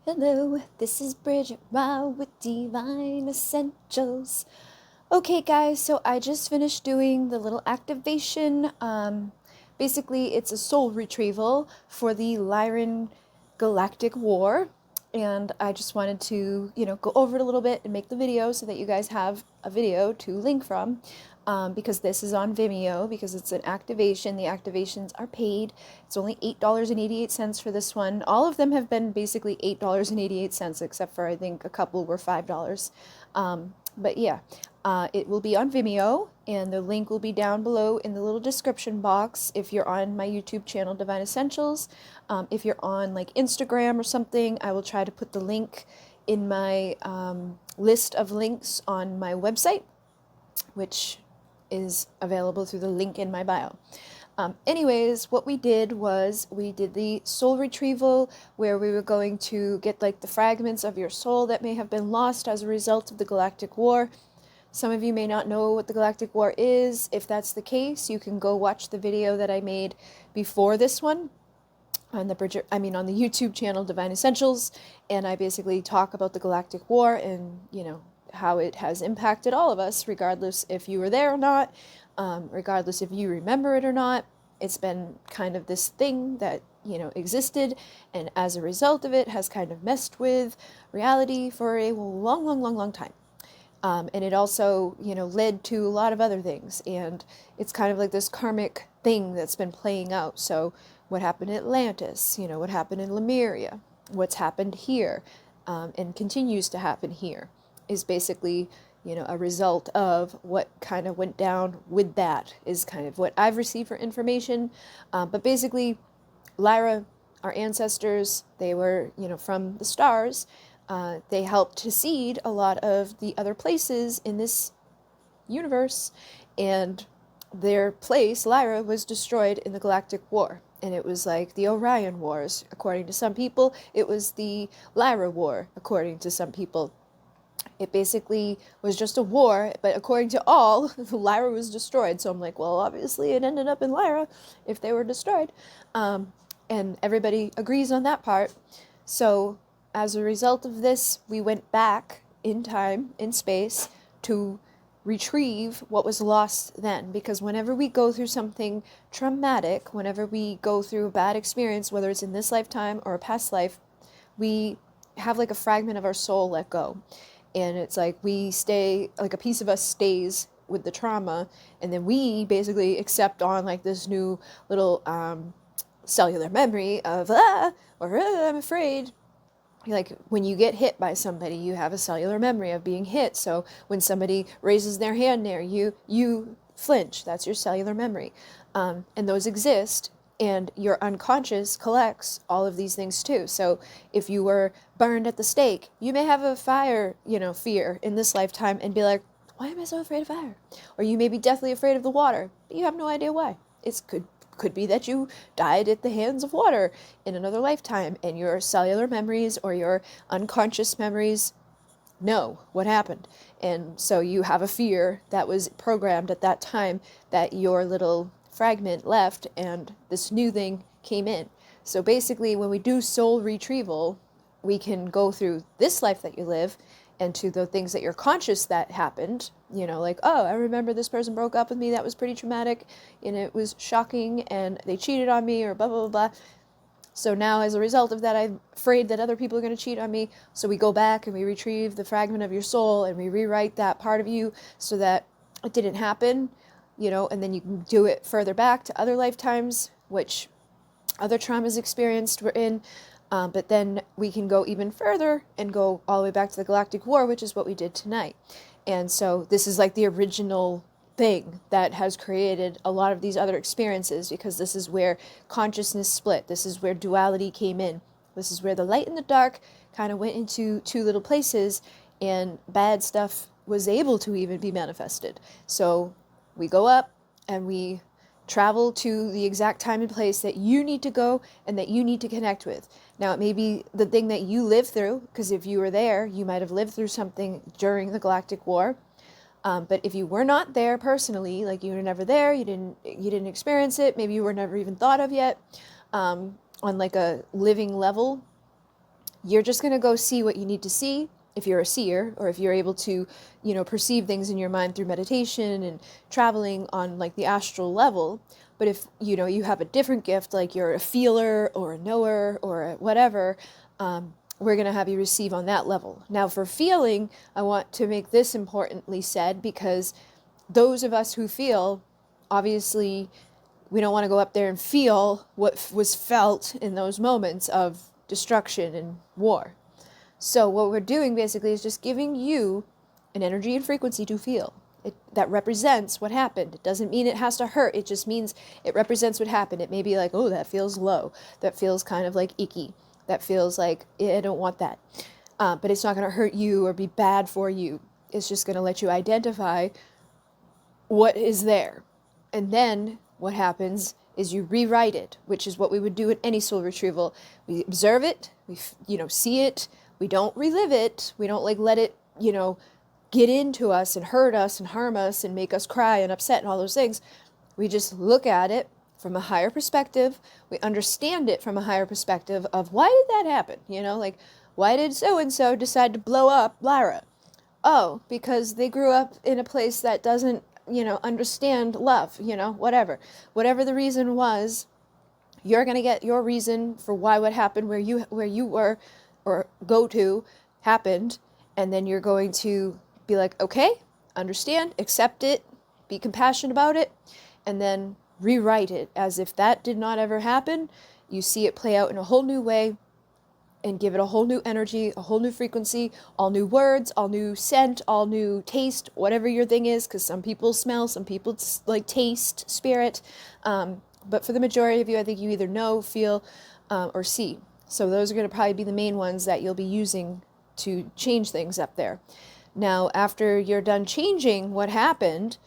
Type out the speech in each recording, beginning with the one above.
Hello, this is Bridget with Divine Essentials. Okay, guys, so I just finished doing the little activation. Basically, it's a soul retrieval for the Lyran Galactic War. And I just wanted to, go over it a little bit and make the video so that you guys have a video to link from. Because this is on Vimeo, because it's an activation. The activations are paid. It's only $8.88 for this one. All of them have been basically $8.88, except for I think a couple were $5. But yeah, it will be on Vimeo, and the link will be down below in the little description box if you're on my YouTube channel, Divine Essentials. If you're on like Instagram or something, I will try to put the link in my list of links on my website, which is available through the link in my bio. Anyways, what we did was we did the soul retrieval, where we were going to get like the fragments of your soul that may have been lost as a result of the Galactic War. Some of you may not know what the Galactic War is. If that's the case, you can go watch the video that I made before this one on the YouTube channel Divine Essentials, and I basically talk about the Galactic War and, how it has impacted all of us, regardless if you were there or not, regardless if you remember it or not. It's been kind of this thing that, existed, and as a result of it has kind of messed with reality for a long, long, long, long time. And it also, led to a lot of other things, and it's kind of like this karmic thing that's been playing out. So what happened in Atlantis, what happened in Lemuria, what's happened here, and continues to happen here, is basically, a result of what kind of went down with that, is kind of what I've received for information. But basically, Lyra, our ancestors, they were, from the stars. They helped to seed a lot of the other places in this universe, and their place, Lyra, was destroyed in the Galactic War. And it was like the Orion Wars, according to some people. It was the Lyra War, according to some people. It basically was just a war, but according to all, Lyra was destroyed. So I'm like, well, obviously it ended up in Lyra if they were destroyed. And everybody agrees on that part. So as a result of this, we went back in time, in space, to retrieve what was lost then. Because whenever we go through something traumatic, whenever we go through a bad experience, whether it's in this lifetime or a past life, we have like a fragment of our soul let go. And it's like we stay, like a piece of us stays with the trauma, and then we basically accept on like this new little cellular memory of I'm afraid. Like when you get hit by somebody, you have a cellular memory of being hit. So when somebody raises their hand near you, you flinch. That's your cellular memory. And those exist, and your unconscious collects all of these things too. So if you were burned at the stake, you may have a fire, fear in this lifetime and be like, why am I so afraid of fire? Or you may be deathly afraid of the water, but you have no idea why. It could be that you died at the hands of water in another lifetime, and your cellular memories or your unconscious memories know what happened. And so you have a fear that was programmed at that time that your little fragment left, and this new thing came in. So basically, when we do soul retrieval, we can go through this life that you live and to the things that you're conscious that happened, like, oh, I remember this person broke up with me, that was pretty traumatic, and it was shocking, and they cheated on me, or blah, blah, blah, blah. So now, as a result of that, I'm afraid that other people are going to cheat on me. So we go back and we retrieve the fragment of your soul, and we rewrite that part of you so that it didn't happen, and then you can do it further back to other lifetimes, which other traumas experienced were in. But then we can go even further and go all the way back to the Galactic War, which is what we did tonight. And so this is like the original thing that has created a lot of these other experiences, because this is where consciousness split. This is where duality came in. This is where the light and the dark kind of went into two little places, and bad stuff was able to even be manifested. So we go up and we travel to the exact time and place that you need to go and that you need to connect with. Now, it may be the thing that you lived through, because if you were there, you might have lived through something during the Galactic War. But if you were not there personally, like you were never there, you didn't experience it, maybe you were never even thought of yet, on like a living level, you're just going to go see what you need to see if you're a seer, or if you're able to, perceive things in your mind through meditation and traveling on like the astral level. But if, you have a different gift, like you're a feeler or a knower or a whatever, we're going to have you receive on that level. Now for feeling, I want to make this importantly said, because those of us who feel, obviously, we don't want to go up there and feel what was felt in those moments of destruction and war. So what we're doing basically is just giving you an energy and frequency to feel. That represents what happened. It doesn't mean it has to hurt. It just means it represents what happened. It may be like, oh, that feels low. That feels kind of like icky. That feels like, I don't want that. But it's not going to hurt you or be bad for you. It's just going to let you identify what is there. And then what happens is you rewrite it, which is what we would do in any soul retrieval. We observe it, we see it, we don't relive it, we don't like let it, get into us and hurt us and harm us and make us cry and upset and all those things. We just look at it from a higher perspective. We understand it from a higher perspective of why did that happen? Like, why did so-and-so decide to blow up Lyra? Oh, because they grew up in a place that doesn't, understand love, whatever. Whatever the reason was, you're going to get your reason for why what happened where you were or go to happened. And then you're going to be like, okay, understand, accept it, be compassionate about it, and then rewrite it as if that did not ever happen. You see it play out in a whole new way and give it a whole new energy, a whole new frequency, all new words, all new scent, all new taste, whatever your thing is, because some people smell, some people like taste, spirit. But for the majority of you, I think you either know, feel, or see. So those are going to probably be the main ones that you'll be using to change things up there. Now, after you're done changing what happened,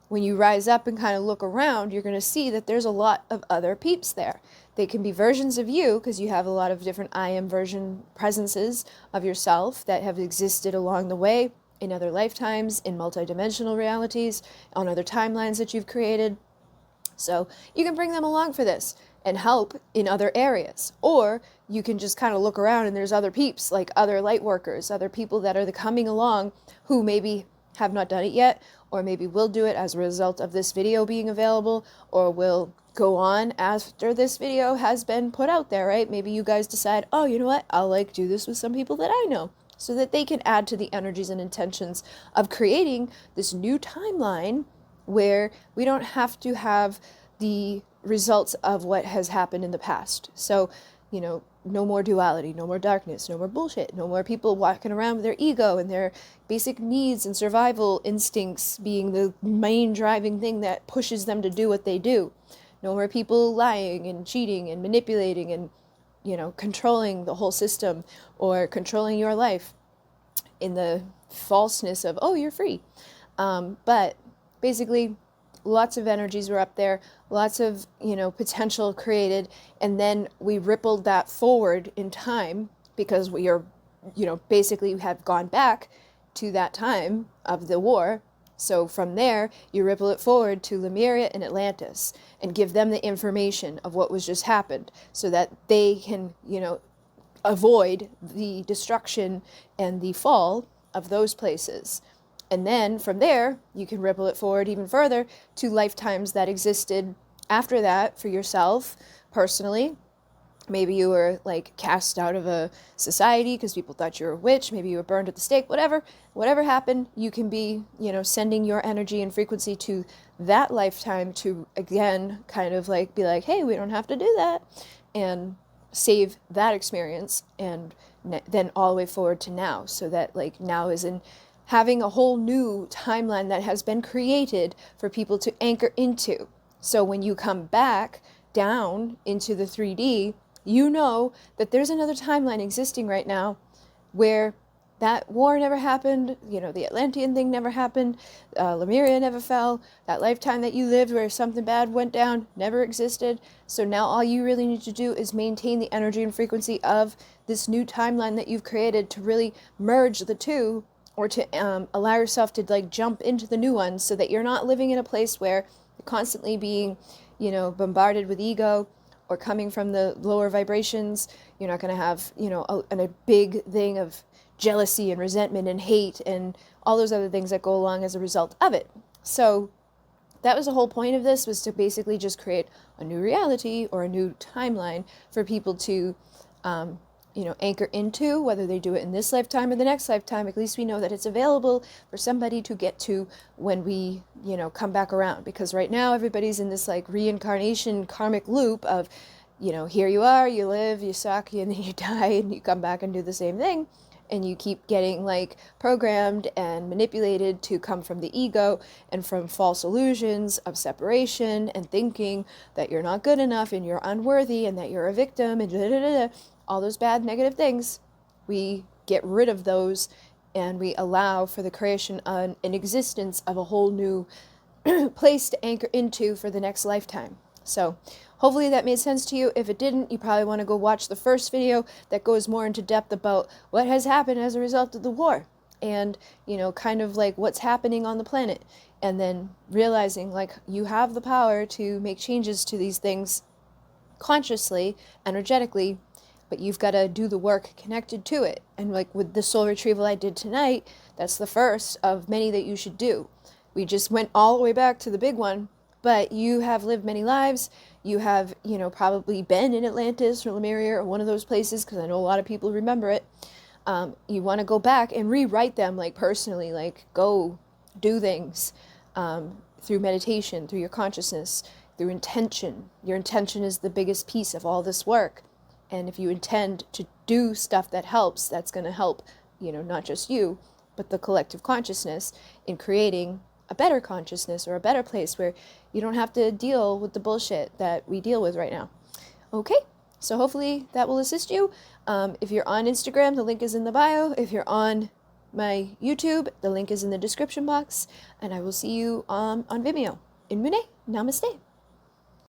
when you rise up and kind of look around, you're going to see that there's a lot of other peeps there. They can be versions of you, because you have a lot of different I am version presences of yourself that have existed along the way in other lifetimes, in multidimensional realities, on other timelines that you've created. So you can bring them along for this and help in other areas. Or you can just kind of look around and there's other peeps, like other light workers, other people that are coming along who maybe have not done it yet, or maybe will do it as a result of this video being available, or will go on after this video has been put out there, right? Maybe you guys decide, oh, you know what? I'll do this with some people that I know, so that they can add to the energies and intentions of creating this new timeline where we don't have to have the results of what has happened in the past. So, no more duality, no more darkness, no more bullshit, no more people walking around with their ego and their basic needs and survival instincts being the main driving thing that pushes them to do what they do. No more people lying and cheating and manipulating and, controlling the whole system or controlling your life in the falseness of, oh, you're free. But basically, lots of energies were up there, lots of, potential created, and then we rippled that forward in time because we are, basically have gone back to that time of the war. So from there, you ripple it forward to Lemuria and Atlantis and give them the information of what was just happened so that they can, avoid the destruction and the fall of those places. And then from there, you can ripple it forward even further to lifetimes that existed after that for yourself personally. Maybe you were cast out of a society because people thought you were a witch. Maybe you were burned at the stake, whatever happened, you can be, sending your energy and frequency to that lifetime to, again, kind of be like, hey, we don't have to do that, and save that experience. And then all the way forward to now, so that now is in having a whole new timeline that has been created for people to anchor into. So when you come back down into the 3D, you know that there's another timeline existing right now where that war never happened, the Atlantean thing never happened, Lemuria never fell, that lifetime that you lived where something bad went down never existed. So now all you really need to do is maintain the energy and frequency of this new timeline that you've created to really merge the two, or to allow yourself to jump into the new one, so that you're not living in a place where you're constantly being, bombarded with ego, or coming from the lower vibrations. You're not going to have, a big thing of jealousy and resentment and hate and all those other things that go along as a result of it. So that was the whole point of this, was to basically just create a new reality or a new timeline for people to, anchor into, whether they do it in this lifetime or the next lifetime. At least we know that it's available for somebody to get to when we, come back around. Because right now everybody's in this like reincarnation karmic loop of, here you are, you live, you suck, and then you die and you come back and do the same thing. And you keep getting like programmed and manipulated to come from the ego and from false illusions of separation and thinking that you're not good enough and you're unworthy and that you're a victim and all those bad negative things. We get rid of those and we allow for the creation and existence of a whole new place to anchor into for the next lifetime. So hopefully that made sense to you. If it didn't, you probably want to go watch the first video that goes more into depth about what has happened as a result of the war and, kind of like what's happening on the planet. And then realizing like you have the power to make changes to these things consciously, energetically, but you've got to do the work connected to it. And like with the soul retrieval I did tonight, that's the first of many that you should do. We just went all the way back to the big one. But you have lived many lives. You have, probably been in Atlantis or Lemuria or one of those places, because I know a lot of people remember it. You want to go back and rewrite them, like personally, like go do things through meditation, through your consciousness, through intention. Your intention is the biggest piece of all this work. And if you intend to do stuff that helps, that's going to help, not just you, but the collective consciousness in creating a better consciousness or a better place where you don't have to deal with the bullshit that we deal with right now. Okay, so hopefully that will assist you. If you're on Instagram, the link is in the bio. If you're on my YouTube, the link is in the description box. And I will see you on Vimeo. In Mune, namaste.